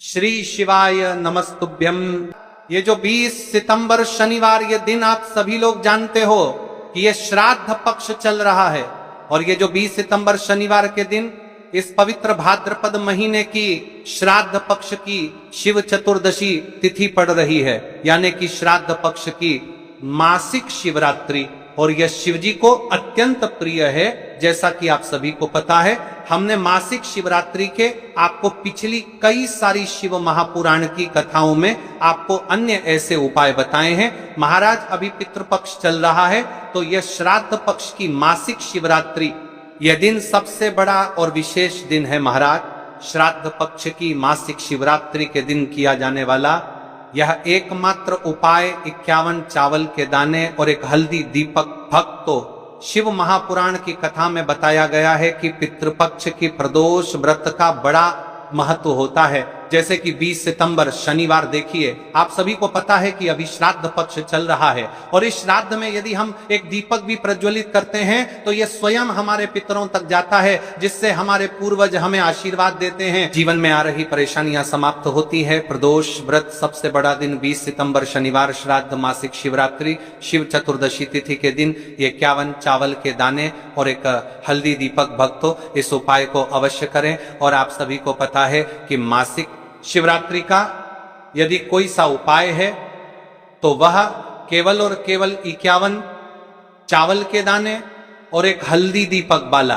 श्री शिवाय नमस्तुभ्यम। ये जो 20 सितंबर शनिवार ये दिन आप सभी लोग जानते हो कि ये श्राद्ध पक्ष चल रहा है। और ये जो 20 सितंबर शनिवार के दिन इस पवित्र भाद्रपद महीने की श्राद्ध पक्ष की शिव चतुर्दशी तिथि पड़ रही है, यानी कि श्राद्ध पक्ष की मासिक शिवरात्रि। और यह शिव जी को अत्यंत प्रिय है। जैसा कि आप सभी को पता है, हमने मासिक शिवरात्रि के आपको पिछली कई सारी शिव महापुराण की कथाओं में आपको अन्य ऐसे उपाय बताए हैं। महाराज अभी पितृपक्ष चल रहा है, तो यह श्राद्ध पक्ष की मासिक शिवरात्रि यह दिन सबसे बड़ा और विशेष दिन है। महाराज श्राद्ध पक्ष की मासिक शिवरात्रि के दिन किया जाने वाला यह एकमात्र उपाय 51 चावल के दाने और एक हल्दी दीपक भक्तो शिव महापुराण की कथा में बताया गया है कि पितृपक्ष की प्रदोष व्रत का बड़ा महत्व होता है। जैसे कि 20 सितंबर शनिवार देखिए, आप सभी को पता है कि अभी श्राद्ध पक्ष चल रहा है। और इस श्राद्ध में यदि हम एक दीपक भी प्रज्वलित करते हैं तो यह स्वयं हमारे पितरों तक जाता है, जिससे हमारे पूर्वज हमें आशीर्वाद देते हैं, जीवन में आ रही परेशानियां समाप्त होती है। प्रदोष व्रत सबसे बड़ा दिन 20 सितंबर शनिवार श्राद्ध मासिक शिवरात्रि शिव चतुर्दशी तिथि के दिन 51 चावल के दाने और एक हल्दी दीपक भक्तो इस उपाय को अवश्य करें। और आप सभी को पता है कि मासिक शिवरात्रि का यदि कोई सा उपाय है तो वह केवल और केवल 51 चावल के दाने और एक हल्दी दीपक वाला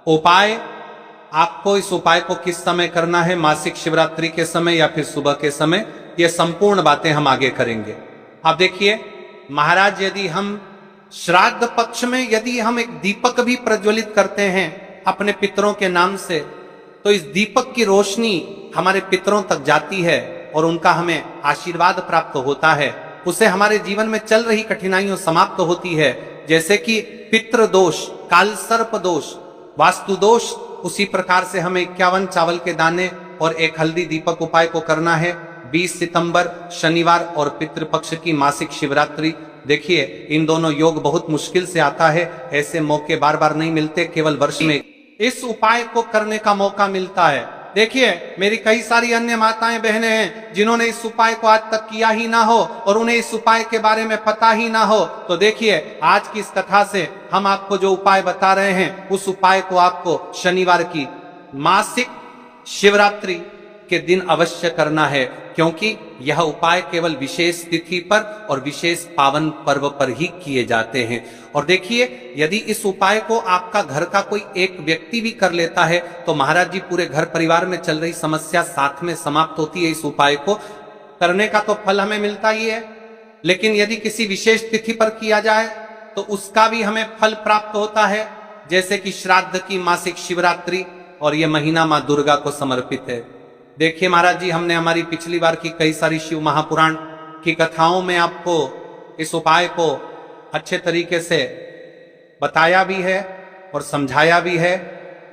उपाय। आपको इस उपाय को किस समय करना है, मासिक शिवरात्रि के समय या फिर सुबह के समय, ये संपूर्ण बातें हम आगे करेंगे। आप देखिए महाराज, यदि हम श्राद्ध पक्ष में यदि हम एक दीपक भी प्रज्वलित करते हैं अपने पितरों के नाम से, तो इस दीपक की रोशनी हमारे पितरों तक जाती है और उनका हमें आशीर्वाद प्राप्त होता है। उससे हमारे जीवन में चल रही कठिनाइयां समाप्त होती है। जैसे कि पितृ दोष, काल सर्प दोष, वास्तु दोष, उसी प्रकार से हमें 51 चावल के दाने और एक हल्दी दीपक उपाय को करना है 20 सितंबर शनिवार और पितृपक्ष की मासिक शिवरात्रि। देखिए इन दोनों योग बहुत मुश्किल से आता है, ऐसे मौके बार बार नहीं मिलते, केवल वर्ष में इस उपाय को करने का मौका मिलता है। देखिए मेरी कई सारी अन्य माताएं बहनें हैं जिन्होंने इस उपाय को आज तक किया ही ना हो और उन्हें इस उपाय के बारे में पता ही ना हो। तो देखिए आज की इस कथा से हम आपको जो उपाय बता रहे हैं, उस उपाय को आपको शनिवार की मासिक शिवरात्रि के दिन अवश्य करना है, क्योंकि यह उपाय केवल विशेष तिथि पर और विशेष पावन पर्व पर ही किए जाते हैं। और देखिए यदि इस उपाय को आपका घर का कोई एक व्यक्ति भी कर लेता है तो महाराज जी पूरे घर परिवार में चल रही समस्या साथ में समाप्त होती है। इस उपाय को करने का तो फल हमें मिलता ही है, लेकिन यदि किसी विशेष तिथि पर किया जाए तो उसका भी हमें फल प्राप्त होता है। जैसे कि श्राद्ध की मासिक शिवरात्रि, और यह महीना मां दुर्गा को समर्पित है। देखिए महाराज जी, हमने हमारी पिछली बार की कई सारी शिव महापुराण की कथाओं में आपको इस उपाय को अच्छे तरीके से बताया भी है और समझाया भी है,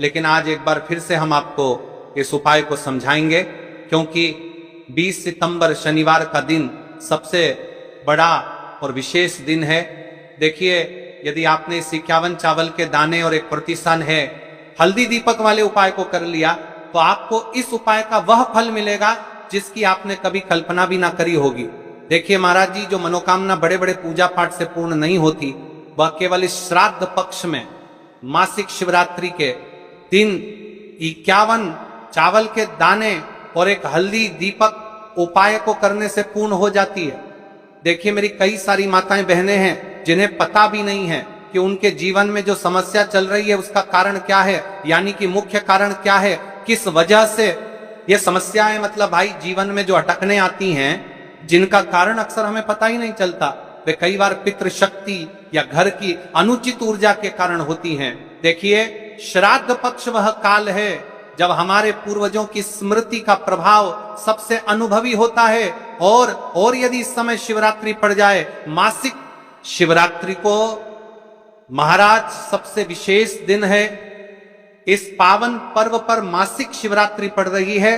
लेकिन आज एक बार फिर से हम आपको इस उपाय को समझाएंगे, क्योंकि 20 सितंबर शनिवार का दिन सबसे बड़ा और विशेष दिन है। देखिए यदि आपने इस 51 चावल के दाने और एक प्रतिष्ठान है हल्दी दीपक वाले उपाय को कर लिया तो आपको इस उपाय का वह फल मिलेगा जिसकी आपने कभी कल्पना भी ना करी होगी। देखिए महाराज जी, जो मनोकामना बड़े बड़े पूजा पाठ से पूर्ण नहीं होती, वह केवल इस श्राद्ध पक्ष में मासिक शिवरात्रि के दिन 51 चावल के दाने और एक हल्दी दीपक उपाय को करने से पूर्ण हो जाती है। देखिए मेरी कई सारी माताएं बहनें हैं जिन्हें पता भी नहीं है कि उनके जीवन में जो समस्या चल रही है उसका कारण क्या है, यानी कि मुख्य कारण क्या है, किस वजह से ये समस्याएं, मतलब भाई जीवन में जो अटकने आती हैं, जिनका कारण अक्सर हमें पता ही नहीं चलता। वे कई बार पितृशक्ति या घर की अनुचित ऊर्जा के कारण होती हैं। देखिए श्राद्ध पक्ष वह काल है जब हमारे पूर्वजों की स्मृति का प्रभाव सबसे अनुभवी होता है। और यदि इस समय शिवरात्रि पड़ जाए, मासिक शिवरात्रि को महाराज सबसे विशेष दिन है, इस पावन पर्व पर मासिक शिवरात्रि पड़ रही है,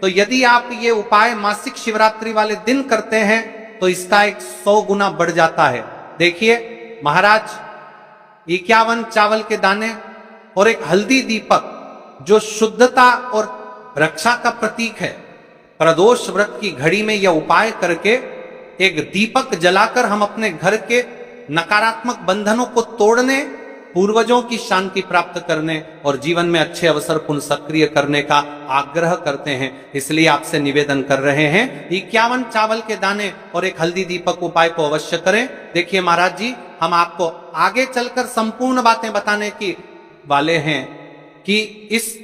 तो यदि आप ये उपाय मासिक शिवरात्रि वाले दिन करते हैं तो इसका 100 गुना बढ़ जाता है। देखिए महाराज 51 चावल के दाने और एक हल्दी दीपक जो शुद्धता और रक्षा का प्रतीक है, प्रदोष व्रत की घड़ी में यह उपाय करके एक दीपक जलाकर हम अपने घर के नकारात्मक बंधनों को तोड़ने, पूर्वजों की शांति प्राप्त करने और जीवन में अच्छे अवसर पुनः सक्रिय करने का आग्रह करते हैं। इसलिए आपसे निवेदन कर रहे हैं 51 चावल के दाने और एक हल्दी दीपक उपाय को अवश्य करें। देखिए महाराज जी, हम आपको आगे चलकर संपूर्ण बातें बताने की वाले हैं कि इस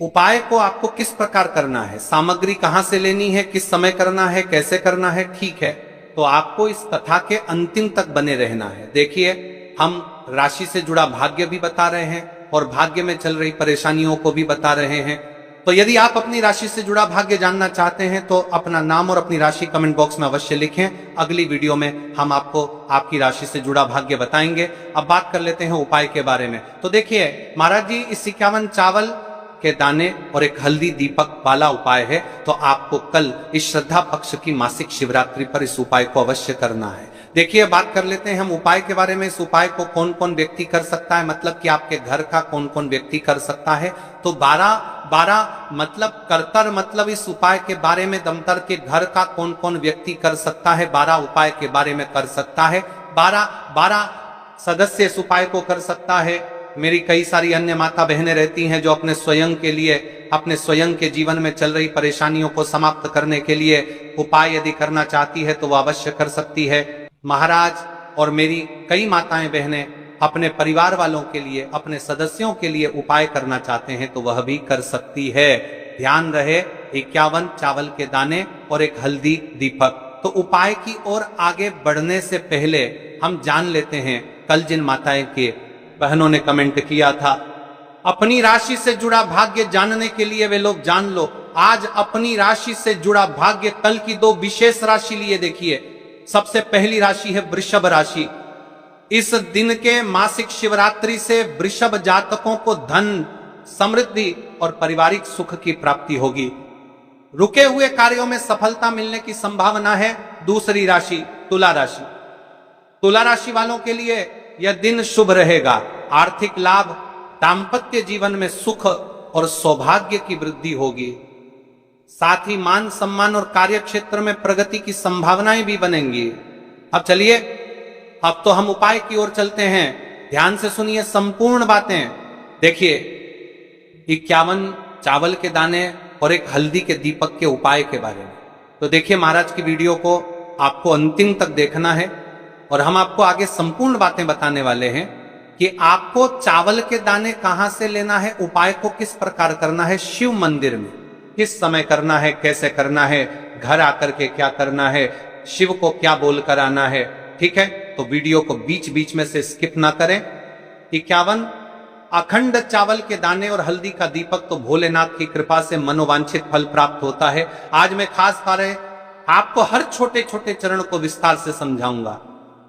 उपाय को आपको किस प्रकार करना है, सामग्री कहां से लेनी है, किस समय करना है, कैसे करना है। ठीक है, तो आपको इस कथा के अंतिम तक बने रहना है। देखिए, हम राशि से जुड़ा भाग्य भी बता रहे हैं और भाग्य में चल रही परेशानियों को भी बता रहे हैं। तो यदि आप अपनी राशि से जुड़ा भाग्य जानना चाहते हैं तो अपना नाम और अपनी राशि कमेंट बॉक्स में अवश्य लिखें। अगली वीडियो में हम आपको आपकी राशि से जुड़ा भाग्य बताएंगे। अब बात कर लेते हैं उपाय के बारे में। तो देखिए महाराज जी, इस 51 चावल के दाने और एक हल्दी दीपक वाला उपाय है। तो आपको कल इस श्रद्धा पक्ष की मासिक शिवरात्रि पर इस उपाय को अवश्य करना है। देखिए, बात कर लेते हैं हम उपाय के बारे में। इस उपाय को कौन कौन व्यक्ति कर सकता है, मतलब कि आपके घर का कौन कौन व्यक्ति कर सकता है। तो 12 मतलब करतर, मतलब इस उपाय के बारे में दमतर के घर का कौन कौन व्यक्ति कर सकता है, 12 उपाय के बारे में कर सकता है। 12 सदस्य इस उपाय को कर सकता है। मेरी कई सारी अन्य माता बहनें रहती हैं जो अपने स्वयं के लिए, अपने स्वयं के जीवन में चल रही परेशानियों को समाप्त करने के लिए उपाय यदि करना चाहती है तो वह अवश्य कर सकती है। महाराज और मेरी कई माताएं बहनें अपने परिवार वालों के लिए, अपने सदस्यों के लिए उपाय करना चाहते हैं तो वह भी कर सकती है। ध्यान रहे, 51 चावल के दाने और एक हल्दी दीपक। तो उपाय की ओर आगे बढ़ने से पहले हम जान लेते हैं, कल जिन माताएं के बहनों ने कमेंट किया था अपनी राशि से जुड़ा भाग्य जानने के लिए, वे लोग जान लो। आज अपनी राशि से जुड़ा भाग्य, कल की 2 विशेष राशि लिए देखिए। सबसे पहली राशि है वृषभ राशि। इस दिन के मासिक शिवरात्रि से वृषभ जातकों को धन, समृद्धि और पारिवारिक सुख की प्राप्ति होगी। रुके हुए कार्यों में सफलता मिलने की संभावना है। दूसरी राशि तुला राशि। तुला राशि वालों के लिए यह दिन शुभ रहेगा। आर्थिक लाभ, दाम्पत्य जीवन में सुख और सौभाग्य की वृद्धि होगी। साथ ही मान सम्मान और कार्य क्षेत्र में प्रगति की संभावनाएं भी बनेंगी। अब चलिए, अब तो हम उपाय की ओर चलते हैं। ध्यान से सुनिए संपूर्ण बातें। देखिए, 51 चावल के दाने और एक हल्दी के दीपक के उपाय के बारे में। तो देखिए, महाराज की वीडियो को आपको अंतिम तक देखना है और हम आपको आगे संपूर्ण बातें बताने वाले हैं कि आपको चावल के दाने कहां से लेना है, उपाय को किस प्रकार करना है, शिव मंदिर में किस समय करना है, कैसे करना है, घर आकर के क्या करना है, शिव को क्या बोलकर आना है। ठीक है, तो वीडियो को बीच बीच में से स्किप ना करें। 51 अखंड चावल के दाने और हल्दी का दीपक तो भोलेनाथ की कृपा से मनोवांछित फल प्राप्त होता है। आज मैं खास कर आपको हर छोटे छोटे चरण को विस्तार से समझाऊंगा।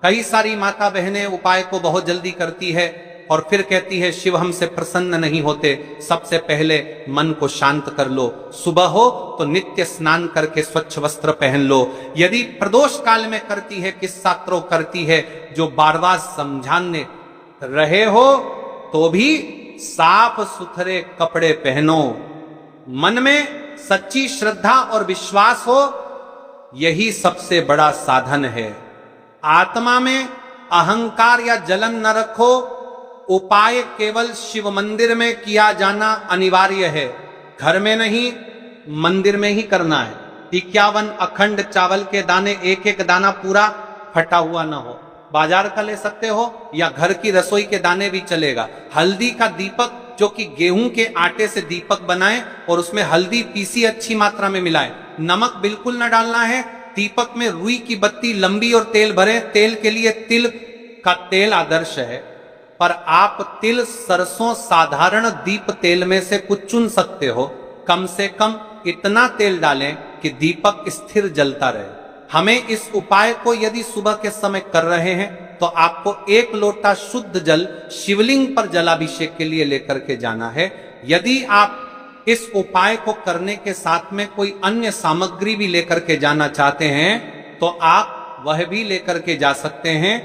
कई सारी माता बहनें उपाय को बहुत जल्दी करती है और फिर कहती है शिव हमसे प्रसन्न नहीं होते। सबसे पहले मन को शांत कर लो। सुबह हो तो नित्य स्नान करके स्वच्छ वस्त्र पहन लो। यदि प्रदोष काल में करती है, किस्सा करती है, जो बार बार समझाने रहे हो तो भी साफ सुथरे कपड़े पहनो। मन में सच्ची श्रद्धा और विश्वास हो, यही सबसे बड़ा साधन है। आत्मा में अहंकार या जलन न रखो। उपाय केवल शिव मंदिर में किया जाना अनिवार्य है, घर में नहीं, मंदिर में ही करना है। 51 अखंड चावल के दाने, एक एक दाना पूरा फटा हुआ ना हो। बाजार का ले सकते हो या घर की रसोई के दाने भी चलेगा। हल्दी का दीपक, जो कि गेहूं के आटे से दीपक बनाएं और उसमें हल्दी पीसी अच्छी मात्रा में मिलाएं। नमक बिल्कुल न डालना है। दीपक में रुई की बत्ती लंबी और तेल भरे। तेल के लिए तिल का तेल आदर्श है, पर आप तिल, सरसों, साधारण दीप तेल में से कुछ चुन सकते हो। कम से कम इतना तेल डालें कि दीपक स्थिर जलता रहे। हमें इस उपाय को यदि सुबह के समय कर रहे हैं तो आपको 1 लोटा शुद्ध जल शिवलिंग पर जलाभिषेक के लिए लेकर के जाना है। यदि आप इस उपाय को करने के साथ में कोई अन्य सामग्री भी लेकर के जाना चाहते हैं तो आप वह भी लेकर के जा सकते हैं।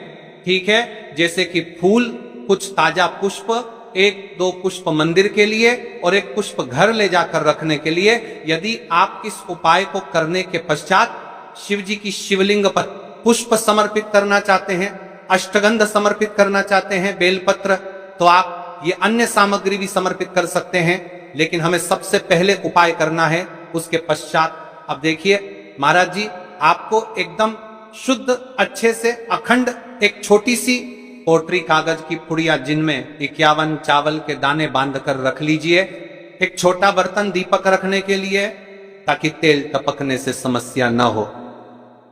ठीक है, जैसे कि फूल, कुछ ताजा पुष्प एक दो पुष्प मंदिर के लिए और एक पुष्प घर ले जाकर रखने के लिए। यदि आप इस उपाय को करने के पश्चात शिव जी की शिवलिंग पर पुष्प समर्पित करना चाहते हैं, अष्टगंध समर्पित करना चाहते हैं, बेलपत्र, तो आप ये अन्य सामग्री भी समर्पित कर सकते हैं। लेकिन हमें सबसे पहले उपाय करना है, उसके पश्चात अब देखिए महाराज जी, आपको एकदम शुद्ध अच्छे से अखंड एक छोटी सी पोटरी कागज की पुड़िया जिनमें 51 चावल के दाने बांध कर रख लीजिए। एक छोटा बर्तन दीपक रखने के लिए, ताकि तेल टपकने से समस्या न हो।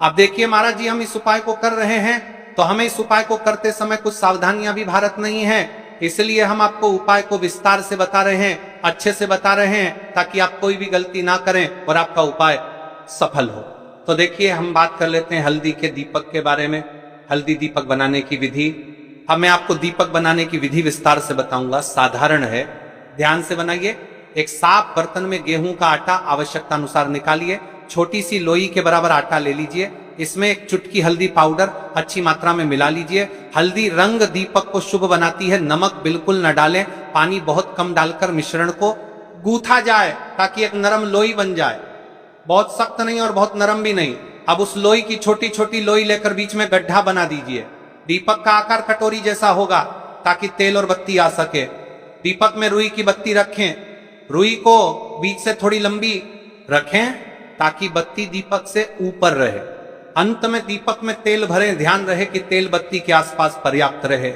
अब देखिए महाराज जी, हम इस उपाय को कर रहे हैं तो हमें इस उपाय को करते समय कुछ सावधानियां भी भारत नहीं है, इसलिए हम आपको उपाय को विस्तार से बता रहे हैं, अच्छे से बता रहे हैं, ताकि आप कोई भी गलती ना करें और आपका उपाय सफल हो। तो देखिए, हम बात कर लेते हैं हल्दी के दीपक के बारे में, हल्दी दीपक बनाने की विधि। अब मैं आपको दीपक बनाने की विधि विस्तार से बताऊंगा, साधारण है, ध्यान से बनाइए। एक साफ बर्तन में गेहूं का आटा आवश्यकता अनुसार निकालिए, छोटी सी लोई के बराबर आटा ले लीजिए, इसमें एक चुटकी हल्दी पाउडर अच्छी मात्रा में मिला लीजिए। हल्दी रंग दीपक को शुभ बनाती है, नमक बिल्कुल न डालें, पानी बहुत कम डालकर मिश्रण को गूथा जाए ताकि एक नरम लोई बन जाए, बहुत सख्त नहीं और बहुत नरम भी नहीं। अब उस लोई की छोटी छोटी लोई लेकर बीच में गड्ढा बना दीजिए। दीपक का आकार कटोरी जैसा होगा ताकि तेल और बत्ती आ सके। दीपक में रुई की बत्ती रखें, रुई को बीच से थोड़ी लंबी रखें ताकि बत्ती दीपक से ऊपर रहे। अंत में दीपक में तेल भरें, ध्यान रहे कि तेल बत्ती के आसपास पर्याप्त रहे।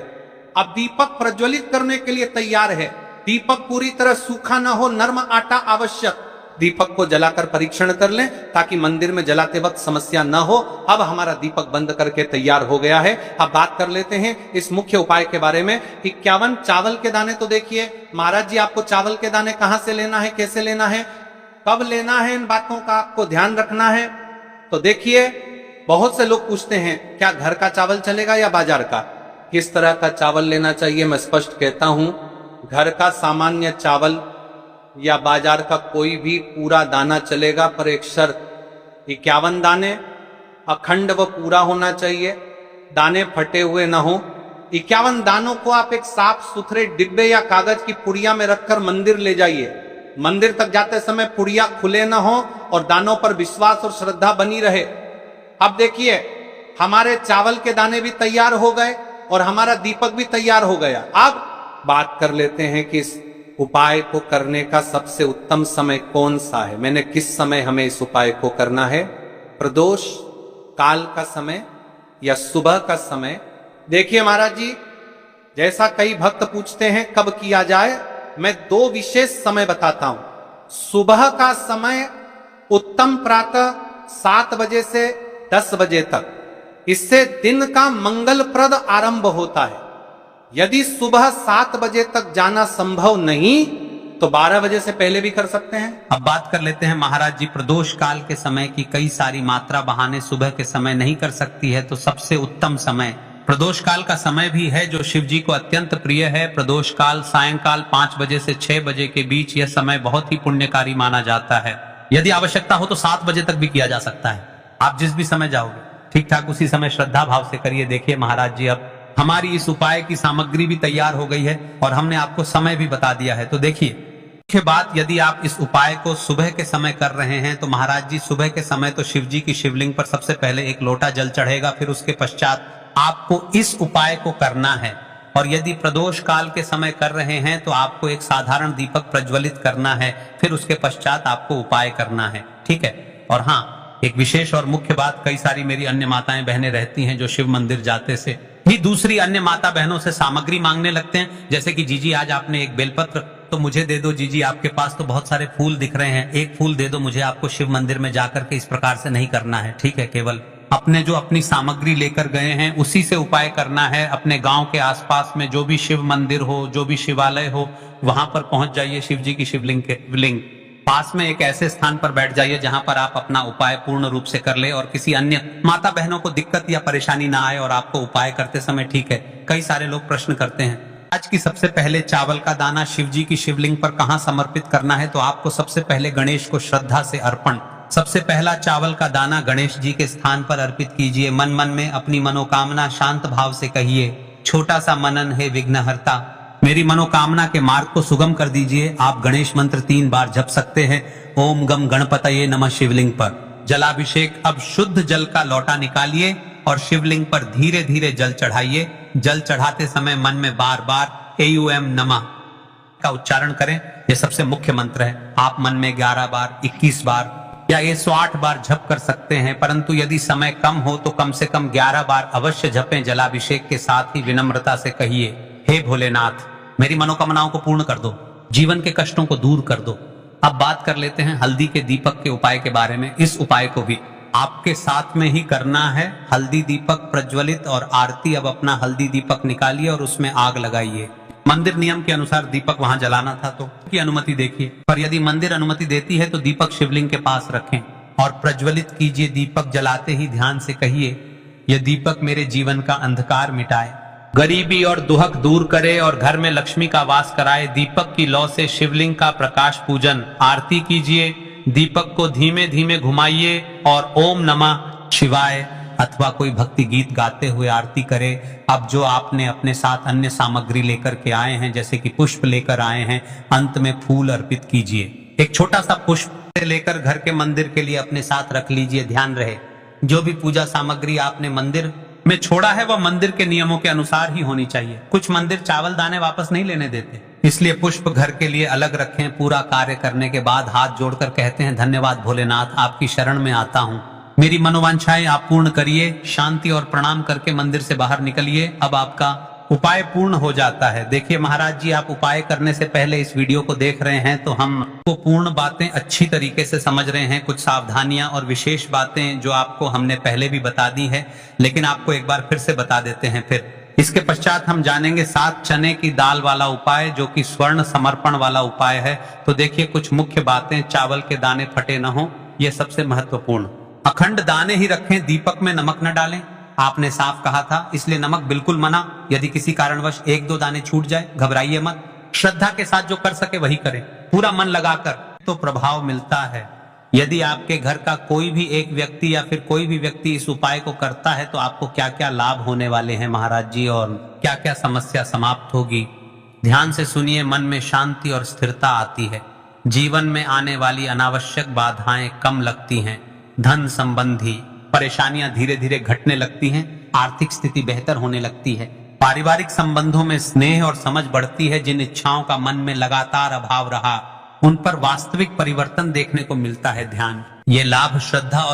अब दीपक प्रज्वलित करने के लिए तैयार है। दीपक पूरी तरह सूखा ना हो, नर्म आटा आवश्यक। दीपक को जलाकर परीक्षण कर लें ताकि मंदिर में जलाते वक्त समस्या न हो। अब हमारा दीपक बंद करके तैयार हो गया है। अब बात कर लेते हैं इस मुख्य उपाय के बारे में। 51 चावल के दाने, तो देखिए महाराज जी, आपको चावल के दाने कहां से लेना है, कैसे लेना है, कब लेना है, इन बातों का आपको ध्यान रखना है। तो देखिए, बहुत से लोग पूछते हैं क्या घर का चावल चलेगा या बाजार का, किस तरह का चावल लेना चाहिए। मैं स्पष्ट कहता हूं, घर का सामान्य चावल या बाजार का कोई भी पूरा दाना चलेगा, पर एक शर्त, 51 दाने अखंड व पूरा होना चाहिए, दाने फटे हुए ना हो। 51 दानों को आप एक साफ सुथरे डिब्बे या कागज की पुड़िया में रखकर मंदिर ले जाइए। मंदिर तक जाते समय पुड़िया खुले ना हो और दानों पर विश्वास और श्रद्धा बनी रहे। अब देखिए, हमारे चावल के दाने भी तैयार हो गए और हमारा दीपक भी तैयार हो गया। अब बात कर लेते हैं कि इस उपाय को करने का सबसे उत्तम समय कौन सा है। मैंने किस समय हमें इस उपाय को करना है, प्रदोष काल का समय या सुबह का समय। देखिए महाराज जी, जैसा कई भक्त पूछते हैं कब किया जाए, मैं 2 विशेष समय बताता हूं। सुबह का समय उत्तम प्रातः 7 बजे से 10 बजे तक, इससे दिन का मंगलप्रद आरंभ होता है। यदि सुबह 7 बजे तक जाना संभव नहीं तो 12 बजे से पहले भी कर सकते हैं। अब बात कर लेते हैं महाराज जी, प्रदोष काल के समय की कई सारी मात्रा बहाने सुबह के समय नहीं कर सकती है, तो सबसे उत्तम समय प्रदोष काल का समय भी है जो शिव जी को अत्यंत प्रिय है। प्रदोष काल सायंकाल 5 बजे से 6 बजे के बीच, यह समय बहुत ही पुण्यकारी माना जाता है। यदि आवश्यकता हो तो 7 बजे तक भी किया जा सकता है। आप जिस भी समय जाओगे ठीक ठाक उसी समय श्रद्धा भाव से करिए। देखिए महाराज जी, अब हमारी इस उपाय की सामग्री भी तैयार हो गई है और हमने आपको समय भी बता दिया है। तो देखिए, मुख्य बात, यदि आप इस उपाय को सुबह के समय कर रहे हैं तो महाराज जी सुबह के समय तो शिव जी की शिवलिंग पर सबसे पहले 1 लोटा जल चढ़ेगा, फिर उसके पश्चात आपको इस उपाय को करना है। और यदि प्रदोष काल के समय कर रहे हैं तो आपको एक साधारण दीपक प्रज्वलित करना है, फिर उसके पश्चात आपको उपाय करना है, ठीक है। और हाँ, एक विशेष और मुख्य बात, कई सारी मेरी अन्य माताएं बहनें रहती हैं जो शिव मंदिर जाते से ही दूसरी अन्य माता बहनों से सामग्री मांगने लगते हैं, जैसे कि जीजी आज आपने एक बेलपत्र तो मुझे दे दो, जीजी आपके पास तो बहुत सारे फूल दिख रहे हैं, एक फूल दे दो मुझे। आपको शिव मंदिर में जाकर के इस प्रकार से नहीं करना है, ठीक है। केवल अपने जो अपनी सामग्री लेकर गए हैं उसी से उपाय करना है। अपने गांव के आसपास में जो भी शिव मंदिर हो, जो भी शिवालय हो, वहां पर पहुंच जाइए। शिव जी की शिवलिंग के लिंग पास में एक ऐसे स्थान पर बैठ जाइए जहां पर आप अपना उपाय पूर्ण रूप से कर ले और किसी अन्य माता बहनों को दिक्कत या परेशानी ना आए और आपको उपाय करते समय, ठीक है। कई सारे लोग प्रश्न करते हैं, आज की सबसे पहले चावल का दाना शिव जी की शिवलिंग पर कहां समर्पित करना है। तो आपको सबसे पहले गणेश को श्रद्धा से अर्पण, सबसे पहला चावल का दाना गणेश जी के स्थान पर अर्पित कीजिए। मन मन में अपनी मनोकामना शांत भाव से कहिए, छोटा सा मनन है विघ्नहर्ता, मेरी मनोकामना के मार्ग को सुगम कर दीजिए। आप गणेश मंत्र 3 बार जप सकते हैं। ओम गम गणपतये नमः शिवलिंग पर जलाभिषेक। अब शुद्ध जल का लोटा निकालिए और शिवलिंग पर धीरे धीरे जल चढ़ाइए। जल चढ़ाते समय मन में बार बार एयूएम नमः का उच्चारण करें। यह सबसे मुख्य मंत्र है। आप मन में 11 बार, 21 बार या 108 बार जप कर सकते हैं, परंतु यदि समय कम हो तो कम से कम 11 बार अवश्य जपें। जलाभिषेक के साथ ही विनम्रता से कहिए, हे भोलेनाथ, मेरी मनोकामनाओं को पूर्ण कर दो, जीवन के कष्टों को दूर कर दो। अब बात कर लेते हैं हल्दी के दीपक के उपाय के बारे में। इस उपाय को भी आपके साथ में ही करना है। हल्दी दीपक प्रज्वलित और आरती। अब अपना हल्दी दीपक निकालिए और उसमें आग लगाइए। मंदिर नियम के अनुसार दीपक वहां जलाना था तो की अनुमति देखिए, पर यदि मंदिर अनुमति देती है तो दीपक शिवलिंग के पास रखें और प्रज्वलित कीजिए। दीपक जलाते ही ध्यान से कहिए, यह दीपक मेरे जीवन का अंधकार मिटाए, गरीबी और दुहक दूर करे और घर में लक्ष्मी का वास कराए। दीपक की लौ से शिवलिंग का प्रकाश पूजन आरती कीजिए। दीपक को धीमे धीमे घुमाइए और ओम नमः शिवाय अथवा कोई भक्ति गीत गाते हुए आरती करे। अब जो आपने अपने साथ अन्य सामग्री लेकर के आए हैं, जैसे कि पुष्प लेकर आए हैं, अंत में फूल अर्पित कीजिए। एक छोटा सा पुष्प लेकर घर के मंदिर के लिए अपने साथ रख लीजिए। ध्यान रहे, जो भी पूजा सामग्री आपने मंदिर में छोड़ा है वह मंदिर के नियमों के अनुसार ही होनी चाहिए। कुछ मंदिर चावल दाने वापस नहीं लेने देते, इसलिए पुष्प घर के लिए अलग रखें। पूरा कार्य करने के बाद हाथ जोड़कर कहते हैं, धन्यवाद भोलेनाथ, आपकी शरण में आता हूं, मेरी मनोवांछाएं आप पूर्ण करिए। शांति और प्रणाम करके मंदिर से बाहर निकलिए। अब आपका उपाय पूर्ण हो जाता है। देखिए महाराज जी, आप उपाय करने से पहले इस वीडियो को देख रहे हैं तो हम को पूर्ण बातें अच्छी तरीके से समझ रहे हैं। कुछ सावधानियां और विशेष बातें जो आपको हमने पहले भी बता दी है, लेकिन आपको एक बार फिर से बता देते हैं। फिर इसके पश्चात हम जानेंगे 7 चने की दाल वाला उपाय, जो कि स्वर्ण समर्पण वाला उपाय है। तो देखिए कुछ मुख्य बातें, चावल के दाने फटे न हो, यह सबसे महत्वपूर्ण। अखंड दाने ही रखें, दीपक में नमक न डालें। आपने साफ कहा था, इसलिए नमक बिल्कुल मना। यदि किसी कारणवश 1-2 दाने छूट जाए, घबराइए मत। श्रद्धा के साथ जो कर सके वही करें, पूरा मन लगाकर, तो प्रभाव मिलता है। यदि आपके घर का कोई भी एक व्यक्ति या फिर कोई भी व्यक्ति इस उपाय को करता है तो आपको क्या क्या लाभ होने वाले हैं महाराज जी, और क्या क्या समस्या समाप्त होगी, ध्यान से सुनिए। मन में शांति और स्थिरता आती है। जीवन में आने वाली अनावश्यक बाधाएं कम लगती हैं। धन संबंधी परेशानियां धीरे धीरे घटने लगती हैं। आर्थिक स्थिति बेहतर होने लगती है। पारिवारिक संबंधों में स्नेह और समझ बढ़ती है। जिन इच्छाओं का मन में लगातार अभाव रहा, उन पर वास्तविक परिवर्तन देखने को मिलता है। ध्यान, ये लाभ श्रद्धा और